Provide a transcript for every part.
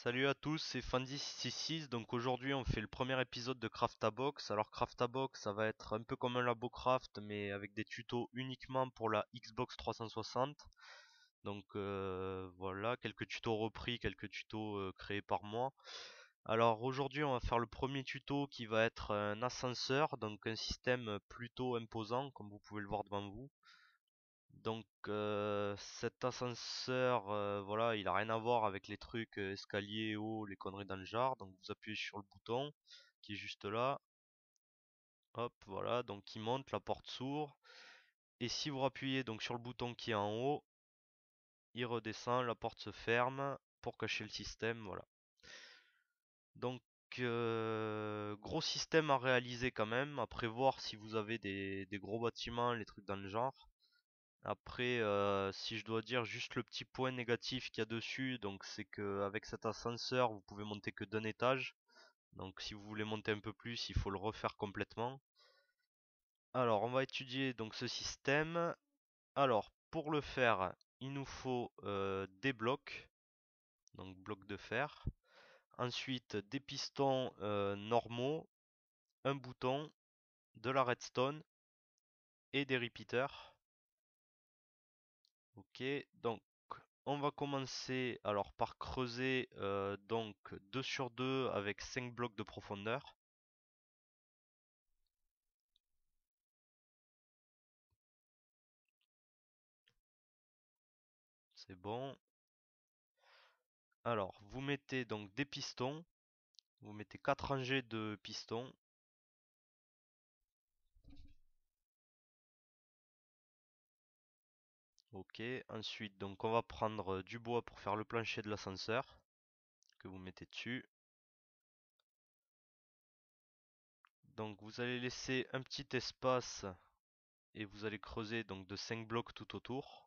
Salut à tous, c'est Fandy666. Donc aujourd'hui on fait le premier épisode de Craftabox. Alors Craftabox ça va être un peu comme un LaboCraft mais avec des tutos uniquement pour la Xbox 360. Donc voilà, quelques tutos repris, quelques tutos créés par moi. Alors aujourd'hui on va faire le premier tuto qui va être un ascenseur, donc un système plutôt imposant comme vous pouvez le voir devant vous. Donc cet ascenseur, voilà, il a rien à voir avec les trucs escalier, haut, les conneries dans le genre. Donc vous appuyez sur le bouton qui est juste là. Hop, voilà, donc il monte, la porte s'ouvre. Et si vous appuyez donc sur le bouton qui est en haut, il redescend, la porte se ferme pour cacher le système, voilà. Donc gros système à réaliser quand même, à prévoir si vous avez des gros bâtiments, les trucs dans le genre. Après, si je dois dire juste le petit point négatif qu'il y a dessus, donc c'est que avec cet ascenseur, vous pouvez monter que d'un étage. Donc si vous voulez monter un peu plus, il faut le refaire complètement. Alors, on va étudier donc ce système. Alors, pour le faire, il nous faut des blocs, donc blocs de fer. Ensuite, des pistons normaux, un bouton, de la redstone et des repeaters. Ok, donc on va commencer alors par creuser donc 2 sur 2 avec 5 blocs de profondeur. C'est bon. Alors vous mettez donc des pistons. Vous mettez 4 rangées de pistons. Ok, ensuite donc on va prendre du bois pour faire le plancher de l'ascenseur que vous mettez dessus. Donc vous allez laisser un petit espace et vous allez creuser donc de 5 blocs tout autour.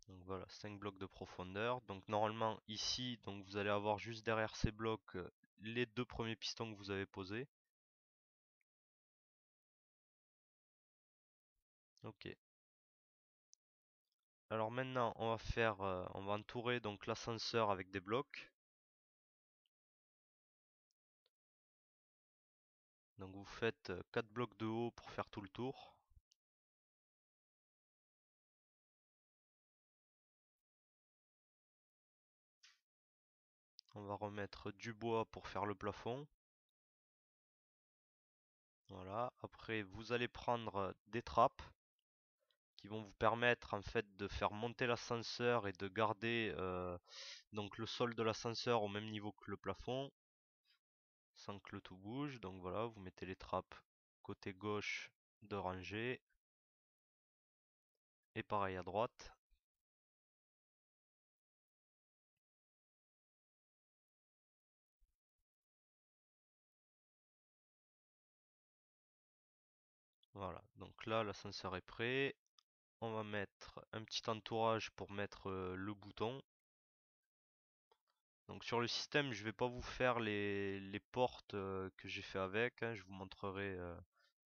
Donc voilà, 5 blocs de profondeur. Donc normalement ici, donc vous allez avoir juste derrière ces blocs les deux premiers pistons que vous avez posés. Ok. Alors maintenant, on va entourer donc l'ascenseur avec des blocs. Donc vous faites 4 blocs de haut pour faire tout le tour. On va remettre du bois pour faire le plafond. Voilà. Après, vous allez prendre des trappes qui vont vous permettre en fait de faire monter l'ascenseur et de garder donc le sol de l'ascenseur au même niveau que le plafond sans que le tout bouge. Donc voilà, vous mettez les trappes côté gauche de rangée et pareil à droite. Voilà, donc là l'ascenseur est prêt. On va mettre un petit entourage pour mettre le bouton. Donc sur le système, je vais pas vous faire les portes que j'ai fait avec, hein. Je vous montrerai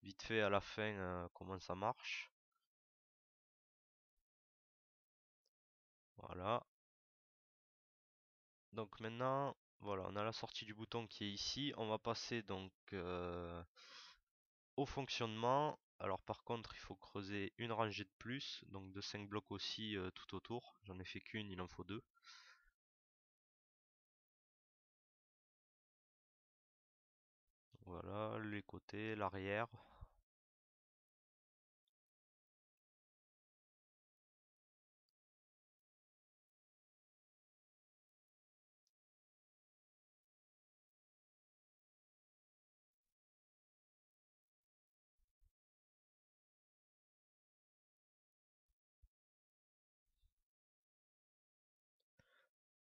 vite fait à la fin comment ça marche. Voilà. Donc maintenant, voilà, on a la sortie du bouton qui est ici. On va passer donc au fonctionnement. Alors par contre, il faut creuser une rangée de plus, donc de 5 blocs aussi tout autour. J'en ai fait qu'une, il en faut deux. Voilà, les côtés, l'arrière.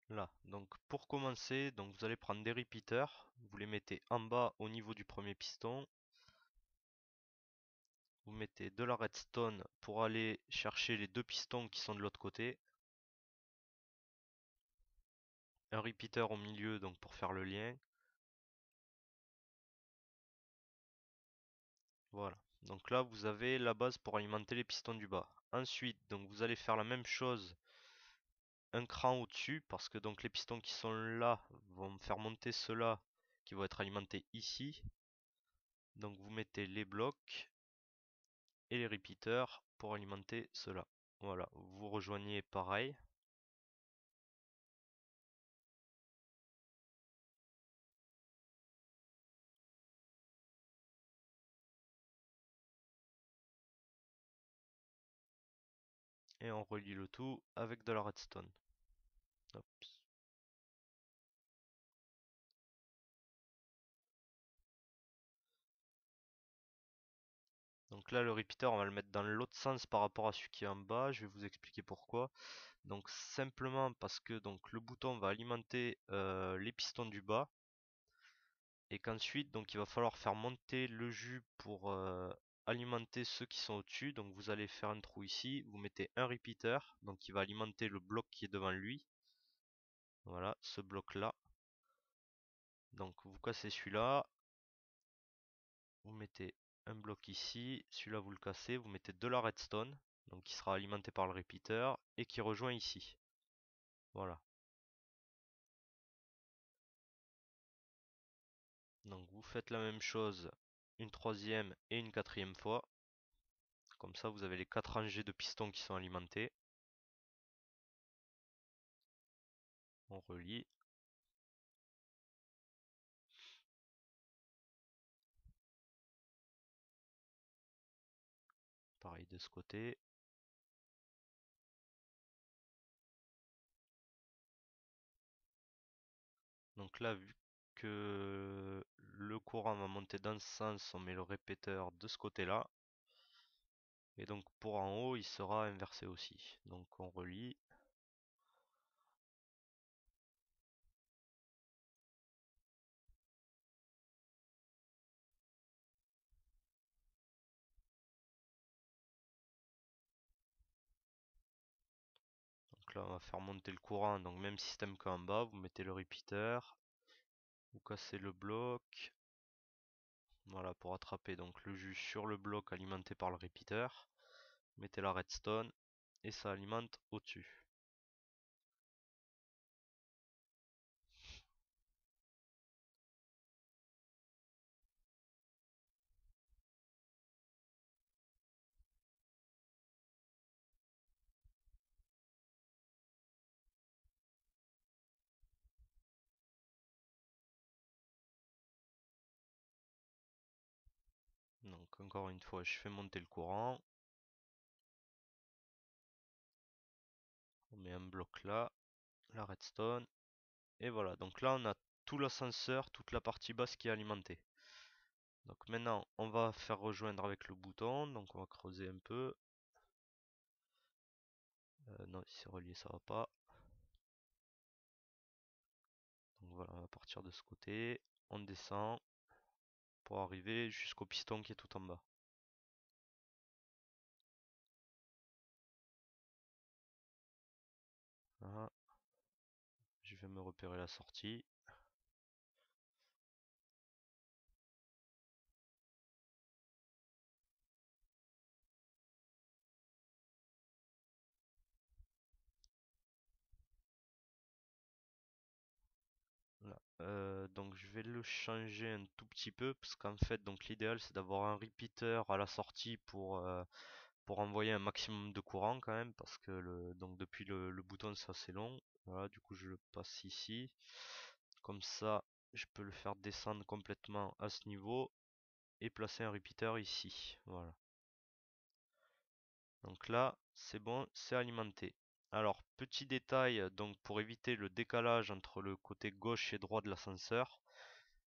Là, donc pour commencer, donc vous allez prendre des repeaters, vous les mettez en bas au niveau du premier piston, vous mettez de la redstone pour aller chercher les deux pistons qui sont de l'autre côté. Un repeater au milieu donc pour faire le lien. Voilà. Donc là vous avez la base pour alimenter les pistons du bas. Ensuite donc vous allez faire la même chose un cran au-dessus parce que donc les pistons qui sont là vont faire monter ceux-là qui vont être alimentés ici. Donc vous mettez les blocs et les repeaters pour alimenter cela. Voilà, vous rejoignez pareil. Et on relie le tout avec de la redstone. Hop. Donc là le repeater on va le mettre dans l'autre sens par rapport à celui qui est en bas, je vais vous expliquer pourquoi. Donc simplement parce que donc le bouton va alimenter les pistons du bas et qu'ensuite donc il va falloir faire monter le jus pour alimenter ceux qui sont au-dessus. Donc vous allez faire un trou ici, vous mettez un repeater donc qui va alimenter le bloc qui est devant lui. Voilà, ce bloc là. Donc vous cassez celui-là, vous mettez un bloc ici, celui-là vous le cassez, vous mettez de la redstone, donc qui sera alimenté par le repeater et qui rejoint ici. Voilà. Donc vous faites la même chose une troisième et une quatrième fois. Comme ça vous avez les 4 rangées de pistons qui sont alimentés. On relie. Pareil de ce côté. Donc là, vu que le courant va monter dans ce sens, on met le répéteur de ce côté-là. Et donc pour en haut, il sera inversé aussi. Donc on relie. Donc là, on va faire monter le courant. Donc même système qu'en bas, vous mettez le repeater. Vous cassez le bloc. Voilà, pour attraper donc le jus sur le bloc alimenté par le repeater. Mettez la redstone et ça alimente au-dessus. Donc encore une fois, je fais monter le courant. On met un bloc là, la redstone. Et voilà, donc là on a tout l'ascenseur, toute la partie basse qui est alimentée. Donc maintenant on va faire rejoindre avec le bouton, donc on va creuser un peu. Non, si c'est relié ça va pas. Donc voilà, on va partir de ce côté, on descend pour arriver jusqu'au piston qui est tout en bas. Voilà. Je vais me repérer la sortie. Là. Donc je vais le changer un tout petit peu parce qu'en fait donc l'idéal c'est d'avoir un repeater à la sortie pour envoyer un maximum de courant quand même parce que donc depuis le bouton c'est assez long. Voilà, du coup je le passe ici. Comme ça je peux le faire descendre complètement à ce niveau et placer un repeater ici. Voilà. Donc là c'est bon, c'est alimenté. Alors petit détail donc pour éviter le décalage entre le côté gauche et droit de l'ascenseur,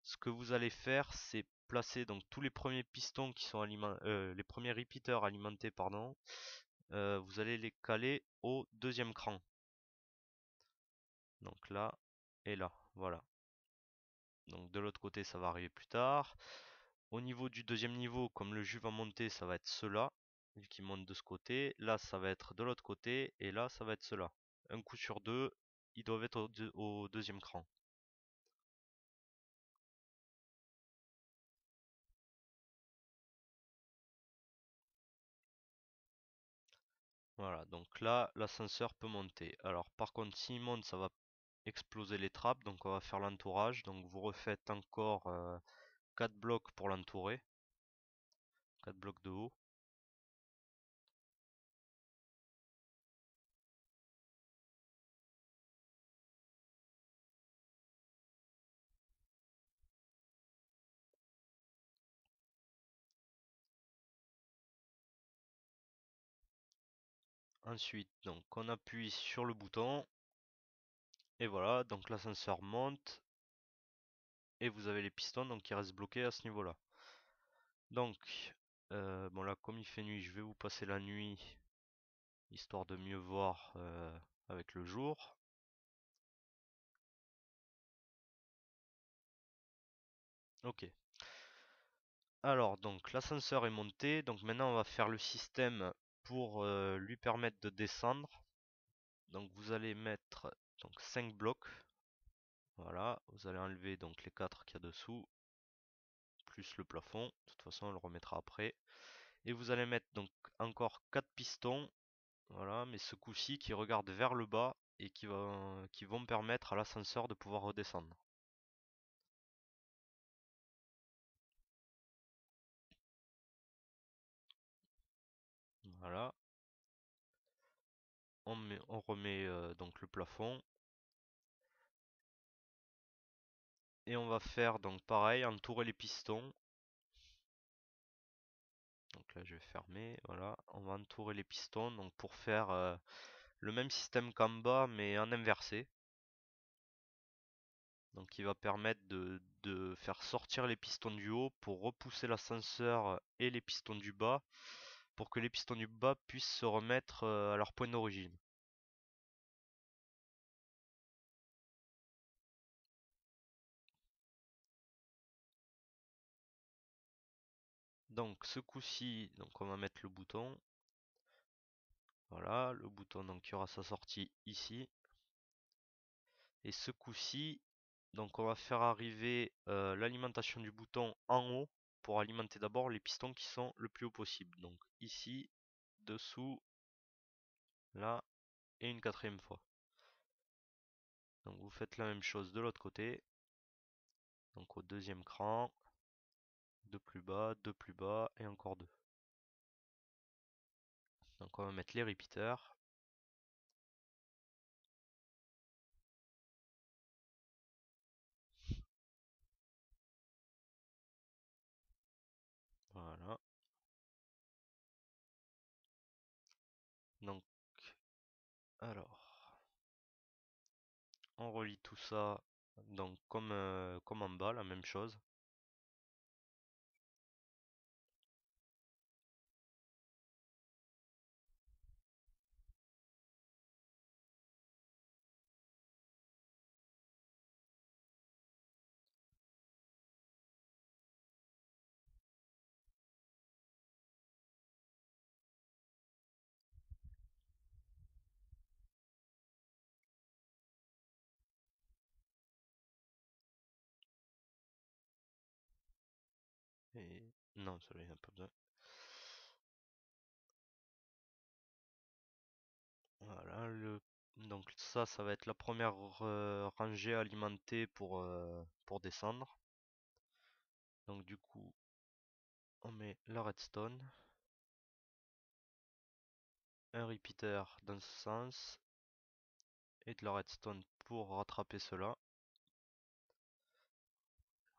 ce que vous allez faire c'est placer donc tous les premiers pistons qui sont les premiers repeaters alimentés pardon, vous allez les caler au deuxième cran. Donc là et là, voilà. Donc de l'autre côté ça va arriver plus tard. Au niveau du deuxième niveau, comme le jus va monter, ça va être cela, vu qu'il monte de ce côté. Là, ça va être de l'autre côté, et là, ça va être cela. Un coup sur deux, ils doivent être au deuxième cran. Voilà, donc là, l'ascenseur peut monter. Alors, par contre, s'il monte, ça va exploser les trappes, donc on va faire l'entourage. Donc, vous refaites encore 4 blocs pour l'entourer, 4 blocs de haut. Ensuite, donc, on appuie sur le bouton, et voilà, donc l'ascenseur monte, et vous avez les pistons, donc ils restent bloqués à ce niveau-là. Donc, bon là, comme il fait nuit, je vais vous passer la nuit, histoire de mieux voir avec le jour. Ok. Alors, donc l'ascenseur est monté, donc maintenant on va faire le système pour lui permettre de descendre. Donc vous allez mettre donc 5 blocs. Voilà, vous allez enlever donc les 4 qu'il y a dessous, plus le plafond. De toute façon, on le remettra après. Et vous allez mettre donc encore 4 pistons. Voilà, mais ce coup-ci qui regardent vers le bas et qui vont permettre à l'ascenseur de pouvoir redescendre. Voilà, on remet donc le plafond et on va faire donc pareil, entourer les pistons. Donc là je vais fermer, voilà, on va entourer les pistons donc pour faire le même système qu'en bas mais en inversé. Donc qui va permettre de faire sortir les pistons du haut pour repousser l'ascenseur et les pistons du bas pour que les pistons du bas puissent se remettre à leur point d'origine. Donc ce coup-ci, donc on va mettre le bouton. Voilà, le bouton donc qui aura sa sortie ici. Et ce coup-ci, donc on va faire arriver l'alimentation du bouton en haut pour alimenter d'abord les pistons qui sont le plus haut possible. Donc ici, dessous, là et une quatrième fois. Donc vous faites la même chose de l'autre côté. Donc au deuxième cran, deux plus bas et encore deux. Donc on va mettre les repeaters. Voilà. Donc alors, on relie tout ça donc comme en bas, la même chose. Et non, celui-là, il n'y a pas besoin. Voilà, donc ça va être la première rangée alimentée pour descendre. Donc du coup, on met la redstone, un repeater dans ce sens, et de la redstone pour rattraper cela.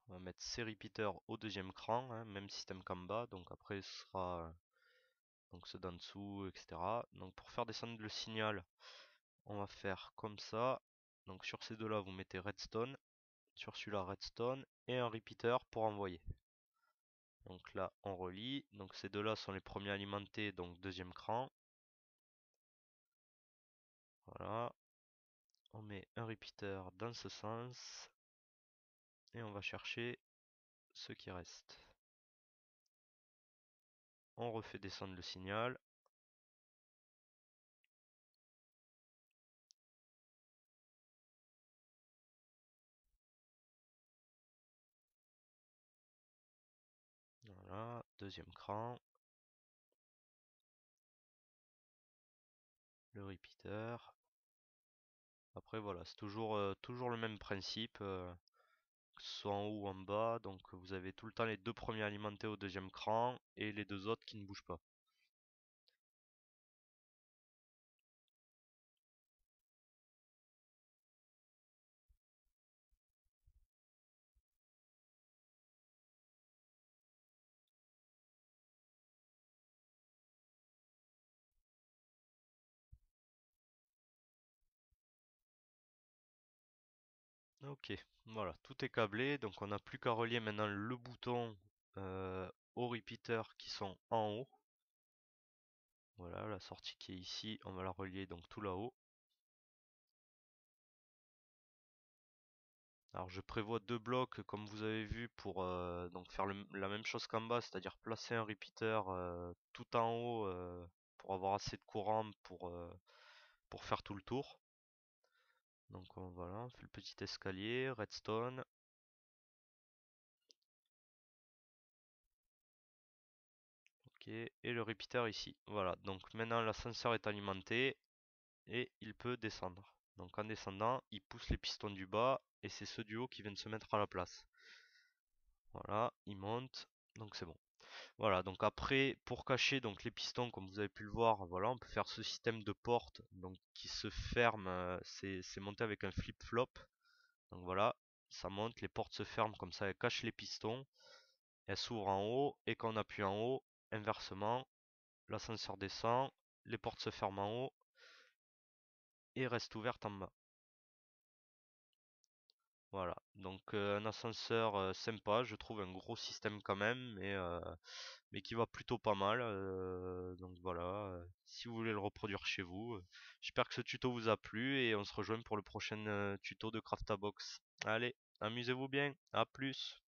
On va mettre ces repeaters au deuxième cran, hein, même système qu'en bas, donc après ce sera donc ceux d'en dessous, etc. Donc pour faire descendre le signal, on va faire comme ça. Donc sur ces deux-là, vous mettez redstone, sur celui-là redstone, et un repeater pour envoyer. Donc là, on relie. Donc ces deux-là sont les premiers alimentés, donc deuxième cran. Voilà. On met un repeater dans ce sens. Et on va chercher ce qui reste. On refait descendre le signal. Voilà, deuxième cran. Le repeater. Après voilà, c'est toujours le même principe, que ce soit en haut ou en bas. Donc vous avez tout le temps les deux premiers alimentés au deuxième cran et les deux autres qui ne bougent pas. Ok, voilà, tout est câblé, donc on n'a plus qu'à relier maintenant le bouton au repeater qui sont en haut. Voilà, la sortie qui est ici, on va la relier donc tout là-haut. Alors je prévois deux blocs comme vous avez vu pour donc faire la même chose qu'en bas, c'est-à-dire placer un repeater tout en haut pour avoir assez de courant pour faire tout le tour. Donc voilà, on fait le petit escalier, redstone. Ok, et le repeater ici. Voilà, donc maintenant l'ascenseur est alimenté et il peut descendre. Donc en descendant, il pousse les pistons du bas et c'est ceux du haut qui viennent se mettre à la place. Voilà, il monte, donc c'est bon. Voilà, donc après, pour cacher donc les pistons, comme vous avez pu le voir, voilà, on peut faire ce système de porte donc qui se ferme, c'est monté avec un flip-flop. Donc voilà, ça monte, les portes se ferment comme ça, elles cachent les pistons, elles s'ouvrent en haut et quand on appuie en haut, inversement, l'ascenseur descend, les portes se ferment en haut et restent ouvertes en bas. Voilà, donc un ascenseur sympa, je trouve un gros système quand même, mais qui va plutôt pas mal. Donc voilà, si vous voulez le reproduire chez vous, j'espère que ce tuto vous a plu et on se rejoint pour le prochain tuto de Craftabox. Allez, amusez-vous bien, à plus.